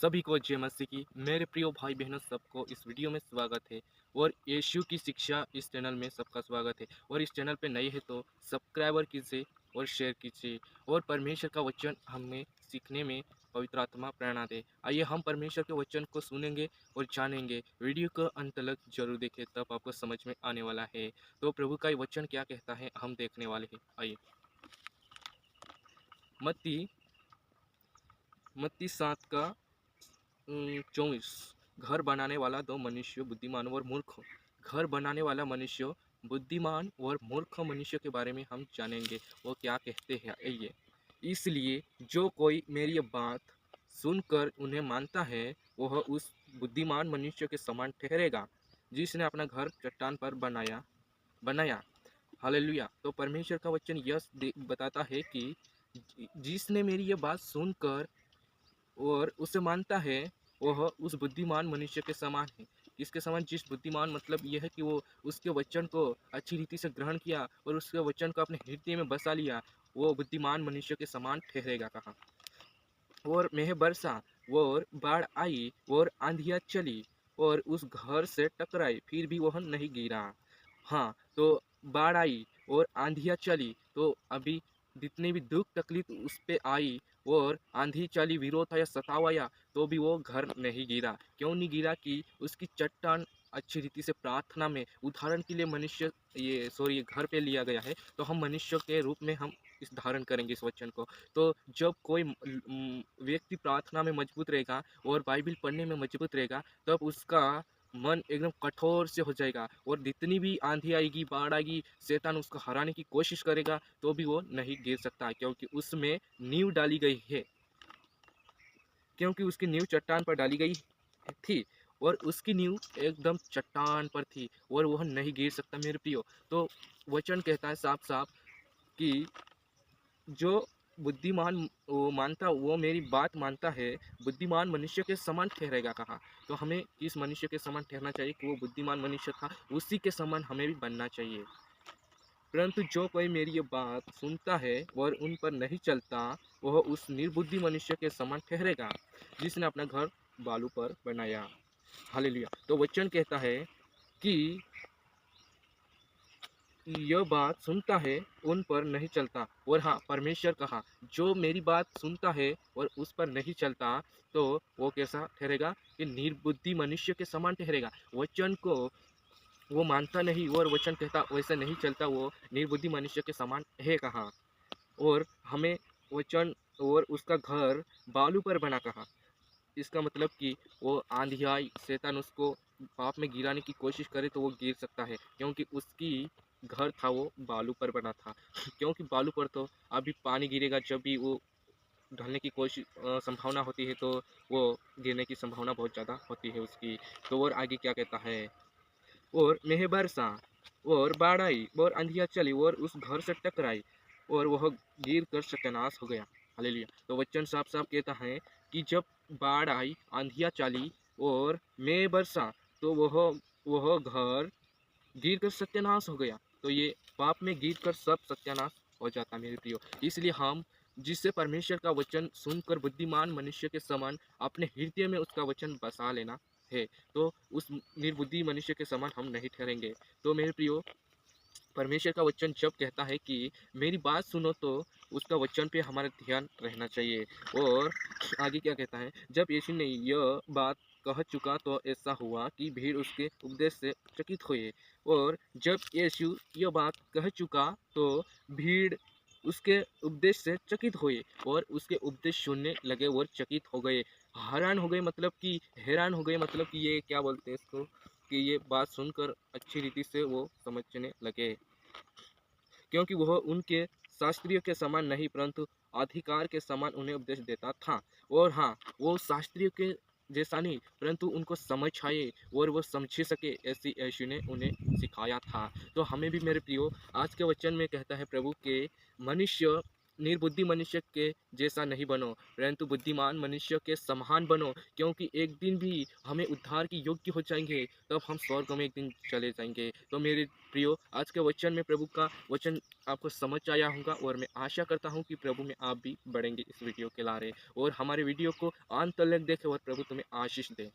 सभी को जय मसीह की। मेरे प्रिय भाई बहनों, सबको इस वीडियो में स्वागत है। और यीशु की शिक्षा इस चैनल में सबका स्वागत है। और इस चैनल पे नए हैं तो सब्सक्राइबर कीजिए और शेयर कीजिए। और परमेश्वर का वचन हमें सीखने में पवित्र आत्मा प्रेरणा दे। आइए हम परमेश्वर के वचन को सुनेंगे और जानेंगे। वीडियो को अंत तक जरूर देखें, तब आपको समझ में आने वाला है। तो प्रभु का ये वचन क्या कहता है हम देखने वाले हैं। आइए मत्ती मत्ती 7 का 24। घर बनाने वाला दो मनुष्य, बुद्धिमान और मूर्ख। घर बनाने वाला मनुष्य, बुद्धिमान और मूर्ख मनुष्य के बारे में हम जानेंगे वो क्या कहते हैं। आइए, इसलिए जो कोई मेरी ये बात सुनकर उन्हें मानता है वह उस बुद्धिमान मनुष्य के समान ठहरेगा जिसने अपना घर चट्टान पर बनाया बनाया हालेलुया। तो परमेश्वर का वचन यह बताता है कि जिसने मेरी ये बात सुनकर और उसे मानता है वह उस बुद्धिमान मनुष्य के समान है। किसके समान? जिस बुद्धिमान मतलब यह है कि वो उसके वचन को अच्छी रीति से ग्रहण किया और उसके वचन को अपने हृदय में बसा लिया, वो बुद्धिमान मनुष्य के समान ठहरेगा। कहा, और मेह बरसा और बाढ़ आई और आंधियाँ चली और उस घर से टकराई, फिर भी वह नहीं गिरा। हाँ, तो बाढ़ आई और आंधियाँ चली, तो अभी जितनी भी दुख तकलीफ उस पे आई और आंधी चली, विरोध आया, सताव आया, तो भी वो घर नहीं गिरा। क्यों नहीं गिरा? कि उसकी चट्टान अच्छी रीति से प्रार्थना में, उदाहरण के लिए मनुष्य ये घर पे लिया गया है, तो हम मनुष्य के रूप में हम इस धारण करेंगे इस वचन को। तो जब कोई व्यक्ति प्रार्थना में मजबूत रहेगा और बाइबिल पढ़ने में मजबूत रहेगा, तब उसका मन एकदम कठोर से हो जाएगा और जितनी भी आंधी आएगी, बाढ़ आएगी, शैतान उसको हराने की कोशिश करेगा, तो भी वो नहीं गिर सकता, क्योंकि उसमें नींव डाली गई है। क्योंकि उसकी नींव चट्टान पर डाली गई थी और उसकी नींव एकदम चट्टान पर थी और वह नहीं गिर सकता मेरे प्रियो। तो वचन कहता है साफ साफ कि जो बुद्धिमान वो मानता, वो मेरी बात मानता है, बुद्धिमान मनुष्य के समान ठहरेगा। कहा, तो हमें किस मनुष्य के समान ठहरना चाहिए? कि वो बुद्धिमान मनुष्य था, उसी के समान हमें भी बनना चाहिए। परंतु जो कोई मेरी ये बात सुनता है और उन पर नहीं चलता, वह उस निर्बुद्धि मनुष्य के समान ठहरेगा जिसने अपना घर बालू पर बनाया। हालेलुया। तो वचन कहता है कि यह बात सुनता है, उन पर नहीं चलता। और हाँ, परमेश्वर कहा, जो मेरी बात सुनता है और उस पर नहीं चलता, तो वो कैसा ठहरेगा? कि निर्बुद्धि मनुष्य के समान ठहरेगा। वचन को वो मानता नहीं और वचन कहता वैसे नहीं चलता, वो निर्बुद्धि मनुष्य के समान है। कहा, और हमें वचन और उसका घर बालू पर बना। कहा, इसका मतलब कि वो आंधी आई, शैतान उसको पाप में गिराने की कोशिश करे तो वो गिर सकता है, क्योंकि उसकी घर था वो बालू पर बना था। क्योंकि बालू पर तो अभी पानी गिरेगा, जब भी वो ढलने की कोशिश संभावना होती है, तो वो गिरने की संभावना बहुत ज़्यादा होती है उसकी। तो और आगे क्या कहता है? और मेह बरसा और बाढ़ आई और आंधियाँ चली और उस घर से टकराई और वह गिर कर सत्यानाश हो गया। हालेलुया। तो वचन साफ साफ कहता है कि जब बाढ़ आई, आंधियाँ चली और मेह बरसा, तो वह घर गिर कर सत्यानाश हो गया। तो ये पाप में गिर कर सब सत्यानाश हो जाता मेरे प्रियो। इसलिए हम जिससे परमेश्वर का वचन सुनकर बुद्धिमान मनुष्य के समान अपने हृदय में उसका वचन बसा लेना है, तो उस निर्बुद्धि मनुष्य के समान हम नहीं ठहरेंगे। तो मेरे प्रियो, परमेश्वर का वचन जब कहता है कि मेरी बात सुनो, तो उसका वचन पे हमारा ध्यान रहना चाहिए। और आगे क्या कहता है? जब यीशु ने यह बात कह चुका, तो ऐसा हुआ कि भीड़ उसके उपदेश से चकित हुए। और जब यीशु यह बात कह चुका, तो भीड़ उसके उपदेश से चकित हुए और उसके उपदेश सुनने लगे और चकित हो गए, हैरान हो गए। मतलब कि हैरान हो गए, मतलब कि ये क्या बोलते हैं इसको, कि ये बात सुनकर अच्छी रीति से वो समझने लगे, क्योंकि वह उनके शास्त्रियों के समान नहीं, परंतु अधिकार के समान उन्हें उपदेश देता था। और हाँ, वो शास्त्रियों के जैसा नहीं, परंतु उनको समझ आए और वो समझ सके, ऐसी यीशु ने उन्हें सिखाया था। तो हमें भी मेरे प्रियो, आज के वचन में कहता है प्रभु के मनुष्य निर्बुद्धि मनुष्य के जैसा नहीं बनो, परंतु बुद्धिमान मनुष्य के समान बनो, क्योंकि एक दिन भी हमें उद्धार के योग्य हो जाएंगे, तब हम स्वर्ग में एक दिन चले जाएंगे। तो मेरे प्रियो, आज के वचन में प्रभु का वचन आपको समझ आया होगा, और मैं आशा करता हूँ कि प्रभु में आप भी बढ़ेंगे इस वीडियो के लारे, और हमारे वीडियो को अंत तक देखें और प्रभु तुम्हें आशीष दे।